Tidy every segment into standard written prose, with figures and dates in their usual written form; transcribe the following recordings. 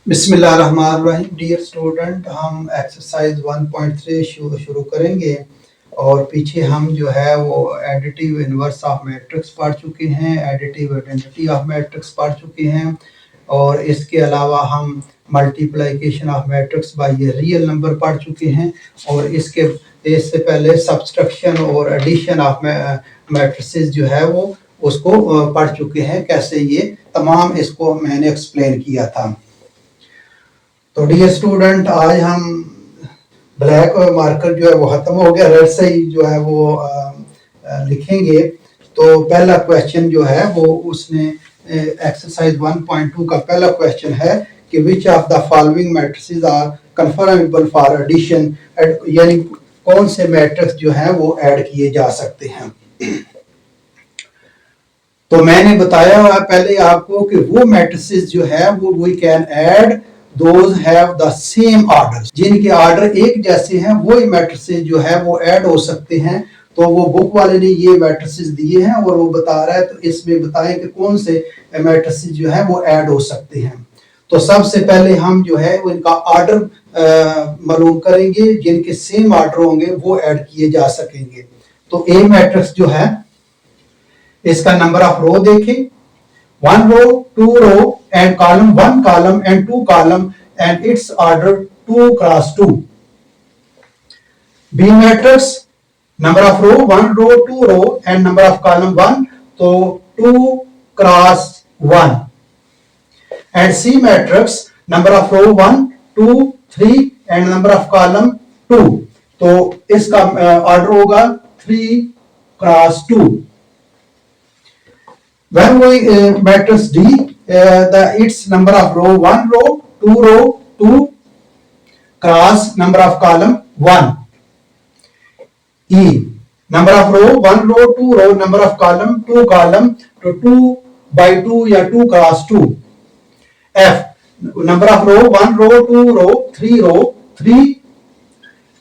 बिस्मिल्लाहिर्रहमानिर्रहीम। Dear student, हम exercise 1.3 शुरू करेंगे और पीछे हम जो है वो एडिटिव इनवर्स ऑफ मैट्रिक्स पढ़ चुके हैं, एडिटिव आइडेंटिटी ऑफ मैट्रिक्स पढ़ चुके हैं और इसके अलावा हम मल्टीप्लिकेशन ऑफ मैट्रिक्स बाय ये रियल नंबर पढ़ चुके हैं और इससे पहले सब्सट्रैक्शन और एडिशन ऑफ मैट्रिसेस जो है वो उसको पढ़ चुके हैं, कैसे ये तमाम इसको मैंने एक्सप्लेन किया था। तो डियर स्टूडेंट, आज हम ब्लैक मार्कर जो है वो खत्म हो गया, रेड से ही जो है वो लिखेंगे। तो पहला क्वेश्चन जो है वो उसने एक्सरसाइज 1.2 का पहला क्वेश्चन है कि which of the following matrices are conformable for addition, यानी कौन से मैट्रिक्स जो है वो ऐड किए जा सकते हैं। तो मैंने बताया हुआ पहले आपको कि वो मैट्रिसेस जो है वो we can add Those have the same orders, जिनके ऑर्डर एक जैसे हैं वही मैट्रिसेस जो है वो ऐड हो सकते हैं। तो वो बुक वाले ने ये मैट्रिसेस दिए हैं और वो बता रहा है, तो इसमें बताएं कि कौन से मैट्रिसेस जो है वो ऐड हो सकते हैं। तो सबसे पहले हम जो है वो इनका ऑर्डर मालूम करेंगे, जिनके सेम ऑर्डर होंगे वो ऐड किए जा सकेंगे। तो ए मैट्रिक्स जो है इसका नंबर ऑफ रो देखें, 1 row, 2 row and column, 1 column and 2 column and its order 2 cross 2. B matrix, number of row 1 row 2 row and number of column 1, so 2 cross 1. And C matrix, number of row 1 2 3 and number of column 2, तो इसका order होगा 3 cross 2. When we matrix D, its number of row 1 row 2 row 2 cross number of column 1. E, number of row 1 row 2 row number of column 2 column, तो 2 by 2 या 2 cross 2. F, number of row 1 row 2 row 3 row 3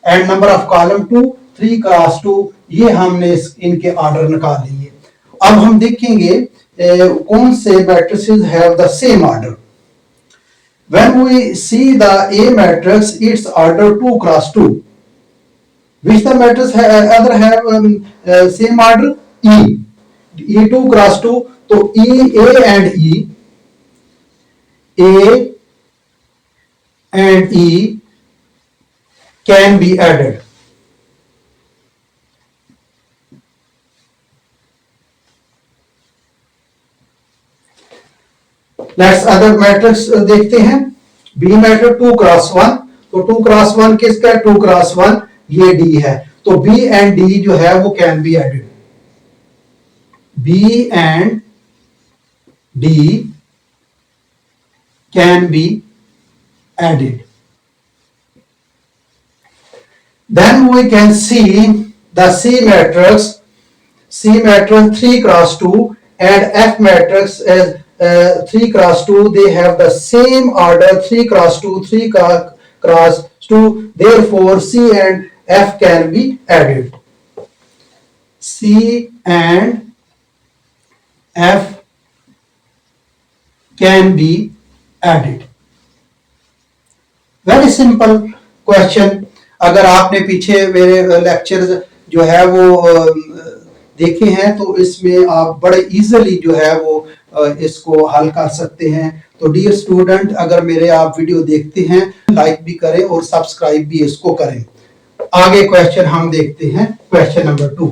and number of column 2 3 cross 2. ये हमने इनके order निकाल लिए। अब हम देखेंगे कौन से matrices have the same order. When we see the A matrix, its order 2 cross 2. Which the matrix other have same order? E. E 2 cross 2. तो E, A and E, A and E can be added. Let's other matrix देखते हैं। B matrix 2 cross 1, तो 2 cross 1 किसका है? 2 cross 1 ये D है, तो B and D जो है वो can be added. B and D can be added. Then we can see the C matrix 3 cross 2 and F matrix is 3 cross 2, they have the same order 3 cross 2 3 cross 2, therefore C and F can be added. C and F can be added. Very simple question. अगर आपने पीछे मेरे lecture जो है वो देखे हैं तो इसमें आप बड़े इजीली जो है वो इसको हल कर सकते हैं। तो डियर स्टूडेंट, अगर मेरे आप वीडियो देखते हैं लाइक भी करें और सब्सक्राइब भी इसको करें। आगे क्वेश्चन हम देखते हैं, क्वेश्चन नंबर 2।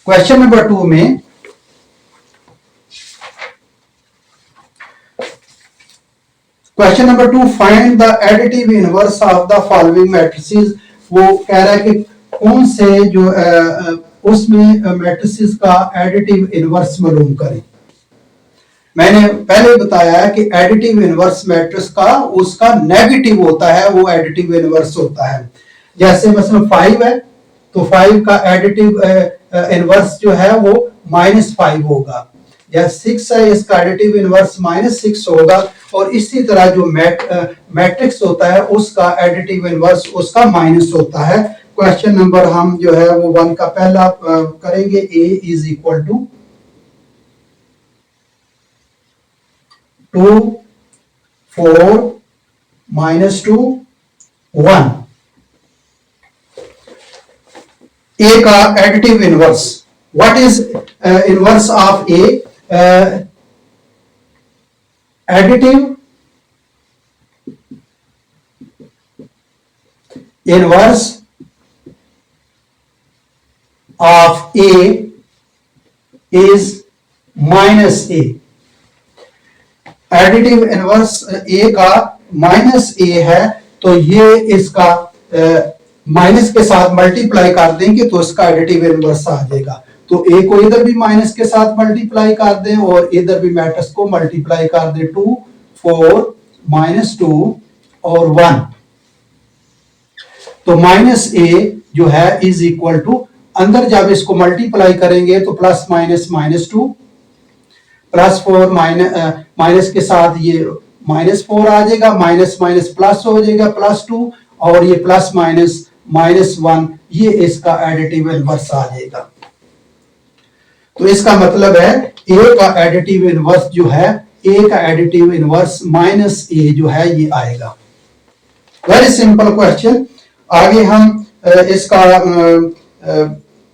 क्वेश्चन नंबर 2 में question number 2, find the additive inverse of the following matrices. वो कह रहा है कि कौन से जो उसमें मैट्रिसेस का एडिटिव इनवर्स मालूम करें। मैंने पहले बताया कि एडिटिव इनवर्स मैट्रिक्स का उसका नेगेटिव होता है, वो एडिटिव इनवर्स होता है। जैसे मतलब 5 है तो 5 का एडिटिव इनवर्स जो है वो -5 होगा। या 6 है, इसका एडिटिव इनवर्स -6 होगा। और इसी तरह जो मैट्रिक्स होता है उसका एडिटिव इनवर्स उसका माइनस होता है। क्वेश्चन नंबर हम जो है वो 1 का पहला करेंगे। a is equal to 2 4 minus 2 1। a का additive inverse, what is inverse of a? Additive inverse of a is minus a। Additive inverse a का माइनस a है, तो ये इसका माइनस के साथ मल्टीप्लाई कर देंगे तो इसका एडिटिव इनवर्स आ जाएगा। तो a को इधर भी माइनस के साथ मल्टीप्लाई कर दें और इधर भी मैट्रिक्स को मल्टीप्लाई कर दें, 2 4 माइनस 2 और 1। तो माइनस a जो है इज इक्वल टू, अंदर जब इसको मल्टीप्लाई करेंगे तो plus minus minus 2 plus 4 minus के साथ ये माइनस 4 आ जाएगा, माइनस माइनस प्लस हो जाएगा प्लस 2 और ये प्लस माइनस माइनस 1, ये इसका एडिटिव इनवर्स आ जाएगा। तो इसका मतलब है a का एडिटिव इनवर्स जो है, a का एडिटिव इनवर्स माइनस a जो है ये आएगा। Very simple question. आगे हम इसका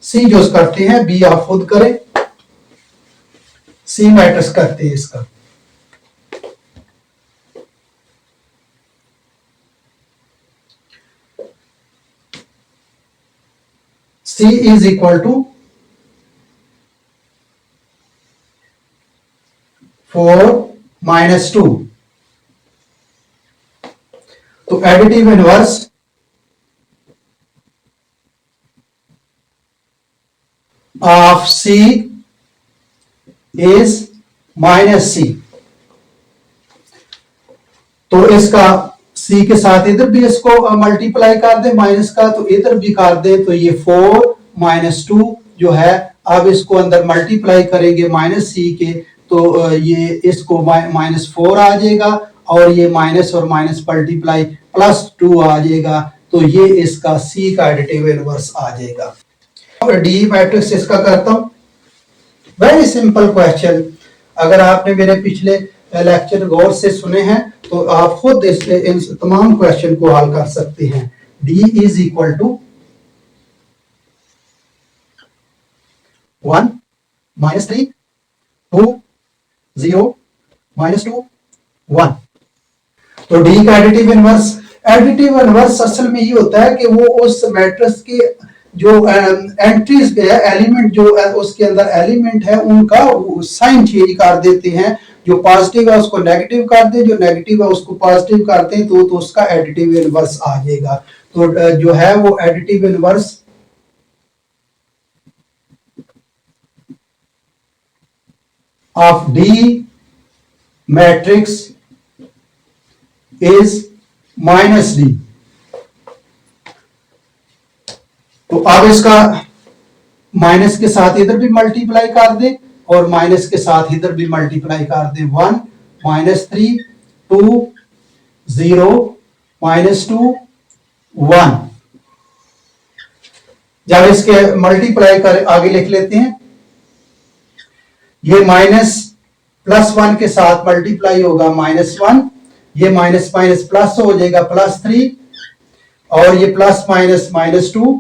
सी जो करते हैं, बी आप खुद करें। सी मैट्रिक्स करते हैं इसका। C is equal to 4 minus 2। तो additive inverse of C is minus C। तो इसका C के साथ इधर भी इसको मल्टीप्लाई कर दे माइनस का, तो इधर भी कर दे, तो ये 4 माइनस 2 जो है, अब इसको अंदर मल्टीप्लाई करेंगे माइनस C के, तो ये इसको माइनस 4 आ जाएगा और ये माइनस और माइनस मल्टीप्लाई प्लस 2 आ जाएगा। तो ये इसका C का एडिटिव इनवर्स आ जाएगा। और डी मैट्रिक्स इसका करता हूं। Very simple question. अगर आपने मेरे पिछले लेक्चर गौर से सुने हैं तो आप खुद इन तमाम क्वेश्चन को हल कर सकते हैं। d is equal to 1 minus 3 2 0 minus 2 1। तो d का एडिटिव इनवर्स असल में ये होता है कि वो उस मैट्रिक्स के जो एंट्रीज है, एलिमेंट जो उसके अंदर एलिमेंट है उनका साइन चेंज कर देते हैं। जो पॉजिटिव है उसको नेगेटिव कर दे, जो नेगेटिव है उसको पॉजिटिव करते हैं, तो उसका एडिटिव इनवर्स आ जाएगा। तो जो है वो additive inverse of D matrix is minus D. तो अब इसका माइनस के साथ इधर भी मल्टीप्लाई कर दे और माइनस के साथ इधर भी मल्टीप्लाई कर दे, 1 माइनस 3 2 0 माइनस 2 1। जब इसके मल्टीप्लाई कर आगे लिख लेते हैं, ये माइनस प्लस 1 के साथ मल्टीप्लाई होगा माइनस 1, ये माइनस माइनस प्लस हो जाएगा प्लस 3 और ये प्लस माइनस माइनस 2।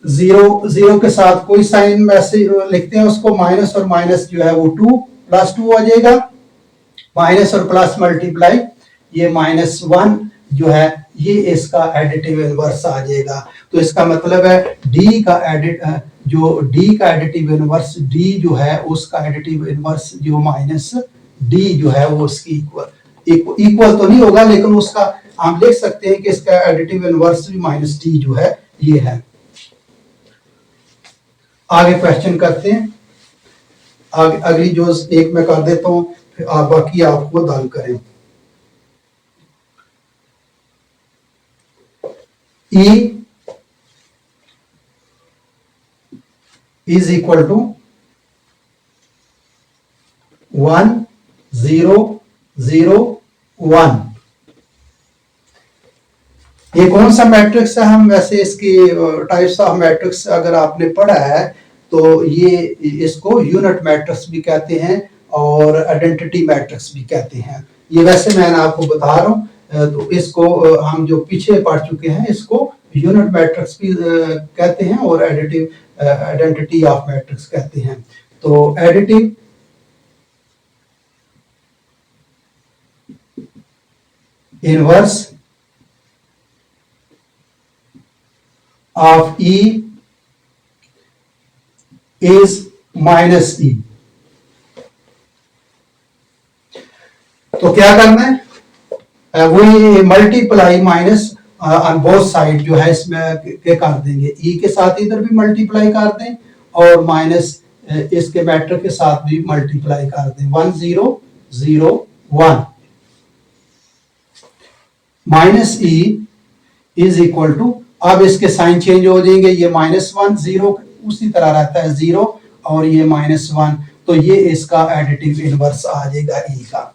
0 के साथ कोई साइन वैसे लिखते हैं उसको, माइनस और माइनस जो है वो 2 प्लस 2 हो जाएगा, माइनस और प्लस मल्टीप्लाई, ये माइनस 1 जो है ये इसका एडिटिव इनवर्स आ जाएगा। तो इसका मतलब है d का एडिटिव इनवर्स d जो है उसका एडिटिव इनवर्स जो माइनस d जो है वो उसकी इक्वल तो नहीं होगा, लेकिन उसका हम लिख सकते हैं कि इसका एडिटिव इनवर्स माइनस d जो है ये है। आगे क्वेश्चन करते हैं। आगे अगली जो एक मैं कर देता हूं, फिर बाकी आप खुद हल करें। E is equal to 1 0 0 1। ये कौन सा मैट्रिक्स है? हम वैसे इसकी टाइप्स ऑफ मैट्रिक्स अगर आपने पढ़ा है तो ये इसको यूनिट मैट्रिक्स भी कहते हैं और आइडेंटिटी मैट्रिक्स भी कहते हैं। ये वैसे मैं आपको बता रहा हूँ, तो इसको हम जो पीछे पढ़ चुके हैं इसको यूनिट मैट्रिक्स भी कहते हैं और आइडेंटिटी ऑफ मैट्रिक्स कहते हैं। तो additive inverse of E is minus E। तो क्या करना है? वही multiply minus on both side जो है इसमें के कर देंगे। E के साथ इधर भी मल्टीप्लाई कर दें और माइनस इसके मैट्रिक्स के साथ भी मल्टीप्लाई कर दें। 1 0 0 1 minus E is equal to, अब इसके साइन चेंज हो जाएंगे, ये -1 0 उसी तरह रहता है 0 और ये -1, तो ये इसका एडिटिव इनवर्स आ जाएगा E का।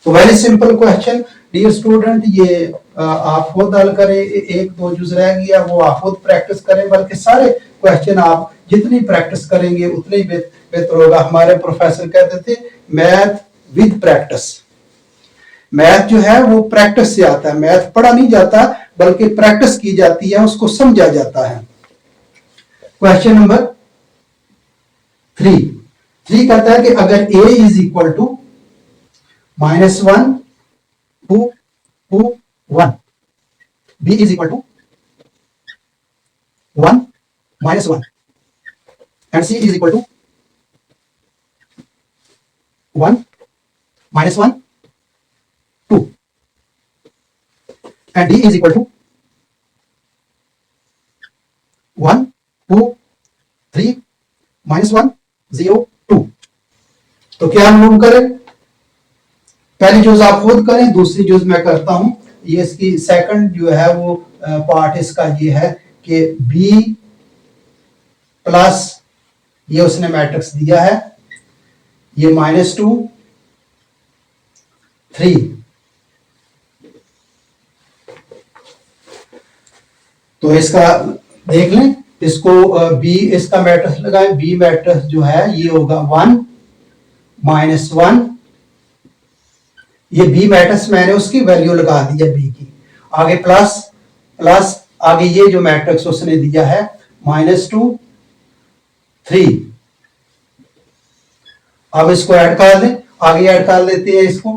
तो very simple question dear student, ये आप खुद हल करें, एक दो जुज रह गया वो आप खुद प्रैक्टिस करें, बल्कि सारे क्वेश्चन आप जितनी प्रैक्टिस करेंगे उतनी बेहतर होगा। हमारे प्रोफेसर कहते थे मैथ विद प्रैक्टिस। मैथ जो है वो प्रैक्टिस से आता है, मैथ पढ़ा नहीं जाता बल्कि प्रैक्टिस की जाती है, उसको समझा जाता है। क्वेश्चन नंबर 3 कहता है कि अगर a is equal to -1 2 2 1, b is equal to 1 -1 and c is equal to 1 -1 2 and d is equal to 1 2 3 -1 0 2। तो क्या हम मूव करें? पहली चीज आप खुद करें, दूसरी चीज मैं करता हूं। ये इसकी सेकंड जो है वो पार्ट इसका ये है कि b प्लस ये उसने मैट्रिक्स दिया है, ये -2 3, तो इसका देख लें, इसको b इसका मैट्रिक्स लगाएं। b मैट्रिक्स जो है ये होगा 1 -1, ये b मैट्रिक्स मैंने उसकी वैल्यू लगा दी है b की, आगे प्लस प्लस आगे ये जो मैट्रिक्स उसने दिया है -2 3। अब इसको ऐड कर दें, आगे ऐड कर लेते हैं इसको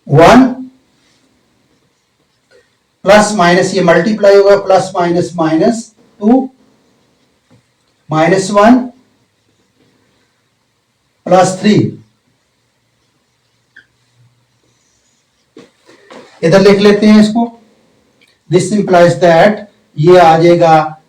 1 प्लस माइनस ये मल्टीप्लाई होगा, प्लस माइनस -2 -1 प्लस 3, इधर लिख लेते हैं इसको। दिस इंप्लाइज दैट ये आ जाएगा,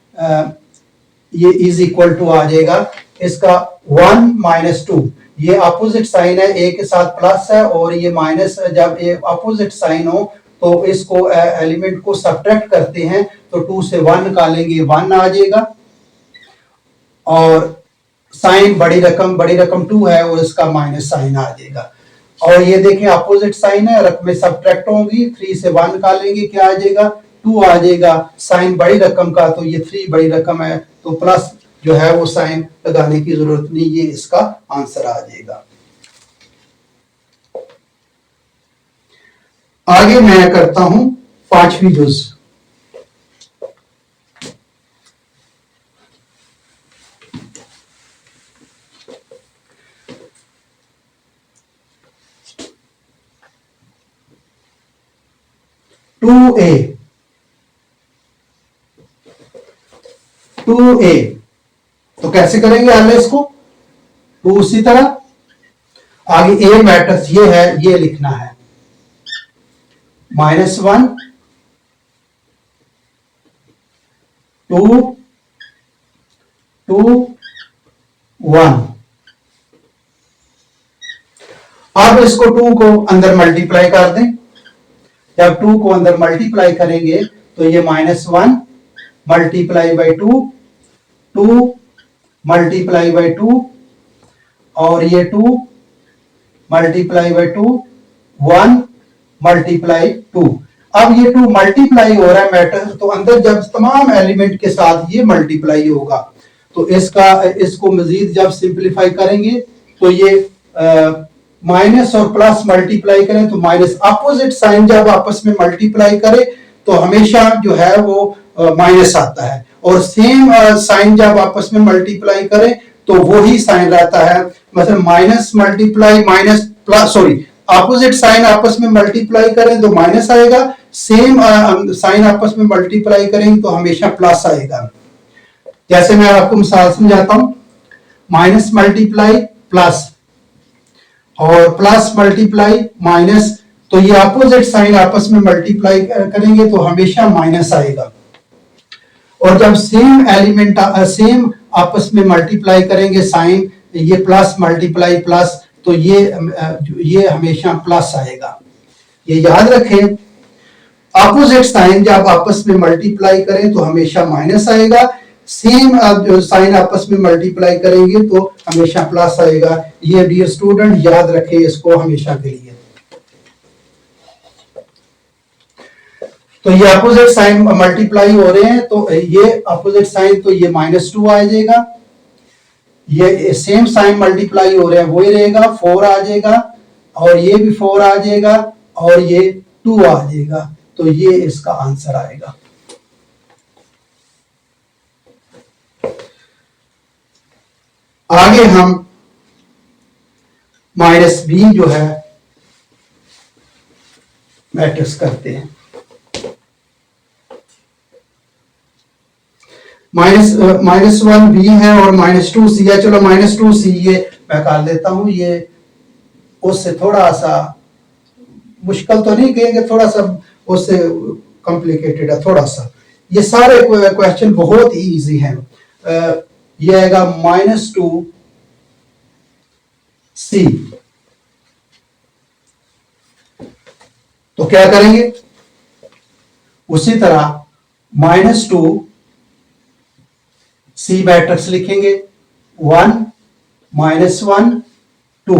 ये इज इक्वल टू आ जाएगा इसका 1 -2, ये अपोजिट साइन है, ए के साथ प्लस है और ये माइनस, जब ये अपोजिट साइन हो तो इसको एलिमेंट को सब्ट्रैक्ट करते हैं, तो 2 से 1 निकालेंगे 1 आ जाएगा, और साइन बड़ी रकम 2 है और इसका माइनस साइन आ जाएगा। और ये देखें अपोजिट साइन है, रकमें सब्ट्रैक्ट होंगी, 3 से 1 निकालेंगे क्या आ जाएगा 2 आ जाएगा। साइन बड़ी रकम का, तो ये 3 बड़ी रकम है तो प्लस जो है वो साइन लगाने की जरूरत नहीं, ये इसका आंसर आ जाएगा। आगे मैं करता हूं 5वीं जुज। टू ए तो कैसे करेंगे हल इसको? 2 उसी तरह आगे ए मैट्रिक्स ये है, ये लिखना है -1 2 2 1। अब इसको 2 को अंदर मल्टीप्लाई कर दें, जब 2 को अंदर मल्टीप्लाई करेंगे तो ये -1 मल्टीप्लाई बाई 2 2 मल्टीप्लाई बाई 2 और ये 2 मल्टीप्लाई बाई 2 1 मल्टीप्लाई 2। अब ये 2 मल्टीप्लाई हो रहा है मैट्रिक्स, तो अंदर जब तमाम एलिमेंट के साथ ये मल्टीप्लाई होगा तो इसको मजीद जब सिंप्लीफाई करेंगे तो ये माइनस और प्लस मल्टीप्लाई करें तो माइनस, अपोजिट साइन जब आपस में मल्टीप्लाई करे तो हमेशा जो है वो माइनस आता है, और सेम साइन जब आपस में मल्टीप्लाई करे तो वही साइन रहता है। मतलब minus multiply minus plus, sorry, opposite sign आपस में मल्टीप्लाई करें तो माइनस आएगा, सेम साइन आपस में मल्टीप्लाई करेंगे तो हमेशा प्लस आएगा। जैसे मैं आपको मिसाल समझाता हूं, माइनस मल्टीप्लाई प्लस और प्लस मल्टीप्लाई माइनस, तो ये अपोजिट साइन आपस में मल्टीप्लाई करेंगे तो हमेशा माइनस आएगा, और जब सेम एलिमेंट सेम आपस में मल्टीप्लाई करेंगे साइन, ये प्लस मल्टीप्लाई प्लस, तो ये हमेशा प्लस आएगा। ये याद रखें, अपोजिट साइन जब आपस में मल्टीप्लाई करें तो हमेशा माइनस आएगा, सेम साइन आपस में मल्टीप्लाई करेंगे तो हमेशा प्लस आएगा। ये डियर स्टूडेंट याद रखें इसको हमेशा के लिए। तो ये अपोजिट साइन मल्टीप्लाई हो रहे हैं तो ये अपोजिट साइन, तो ये -2 आ जाएगा, ये सेम साइन मल्टीप्लाई हो रहे हैं वही रहेगा, 4 आ जाएगा, और ये भी 4 आ जाएगा, और ये 2 आ जाएगा, तो ये इसका आंसर आएगा। आगे हम -b जो है मैट्रिक्स करते हैं। -1 b है और -2 c है। चलो -2 c ये मैं कर लेता हूं, ये उससे थोड़ा सा मुश्किल तो नहीं कहेंगे, थोड़ा सा उससे कॉम्प्लिकेटेड है थोड़ा सा। ये सारे क्वेश्चन बहुत ही इजी हैं। ये आएगा -2 c, तो क्या करेंगे उसी तरह -2 C मैट्रिक्स लिखेंगे, 1 -1 2।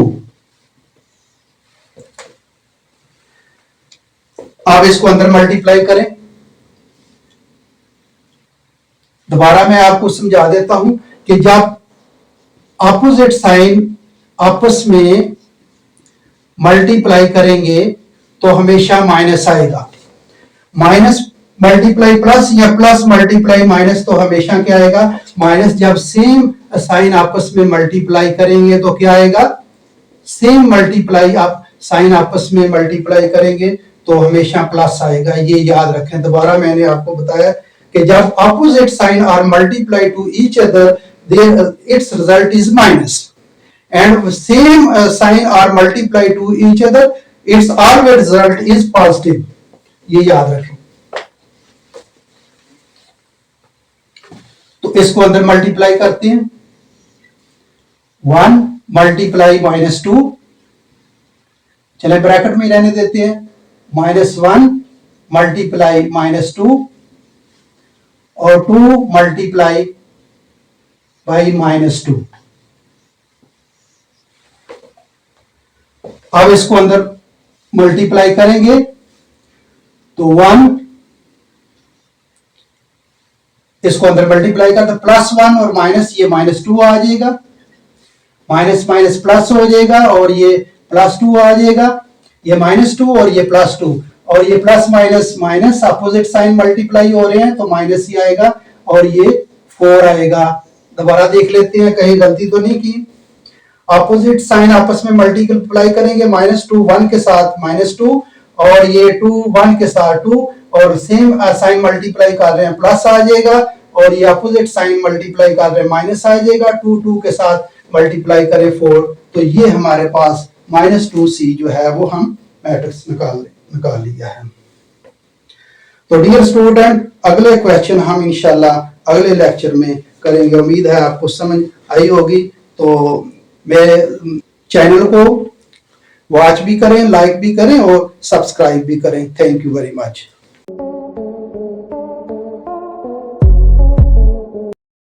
अब इसको अंदर मल्टीप्लाई करें। दोबारा मैं आपको समझा देता हूं कि जब अपोजिट साइन आपस में मल्टीप्लाई करेंगे तो हमेशा माइनस आएगा, माइनस मल्टीप्लाई प्लस या प्लस मल्टीप्लाई माइनस, तो हमेशा क्या आएगा माइनस। जब सेम साइन आपस में मल्टीप्लाई करेंगे तो क्या आएगा, सेम मल्टीप्लाई आप साइन आपस में मल्टीप्लाई करेंगे तो हमेशा प्लस आएगा। ये याद रखें। दोबारा मैंने आपको बताया कि जब opposite sign are multiply to each other there it's result is minus, and same sign are multiply to each other it's always result is positive. ये याद रखें। तो इसको अंदर मल्टीप्लाई करते हैं, 1 मल्टीप्लाई -2, चले ब्रैकेट में रहने देते हैं, -1 मल्टीप्लाई -2 और 2 मल्टीप्लाई बाई -2। अब इसको अंदर मल्टीप्लाई करेंगे तो 1, इसको अंदर मल्टीप्लाई करते +1 और माइनस, ये -2 आ जाएगा, माइनस माइनस प्लस हो जाएगा और ये +2 आ जाएगा, ये -2 और ये +2, और ये plus minus minus opposite sign multiply हो रहे हैं तो माइनस ही आएगा, और ये 4 आएगा। दोबारा देख लेते हैं कहीं गलती तो नहीं की। अपोजिट साइन आपस में मल्टीप्लाई करेंगे, -2 1 के साथ -2 और ये 2 1 के साथ 2, और सेम साइन मल्टीप्लाई कर रहे हैं प्लस आ जाएगा, और ये अपोजिट साइन मल्टीप्लाई कर रहे हैं माइनस आ जाएगा, 2 2 के साथ मल्टीप्लाई करें 4, तो ये हमारे पास -2c जो है वो हम मैट्रिक्स निकाल लिया है। तो डियर स्टूडेंट, अगले क्वेश्चन हम इंशाल्लाह अगले लेक्चर में करेंगे। उम्मीद है आपको समझ आई होगी। तो मेरे चैनल को वॉच भी करें, लाइक भी करें और सब्सक्राइब भी करें। Thank you very much.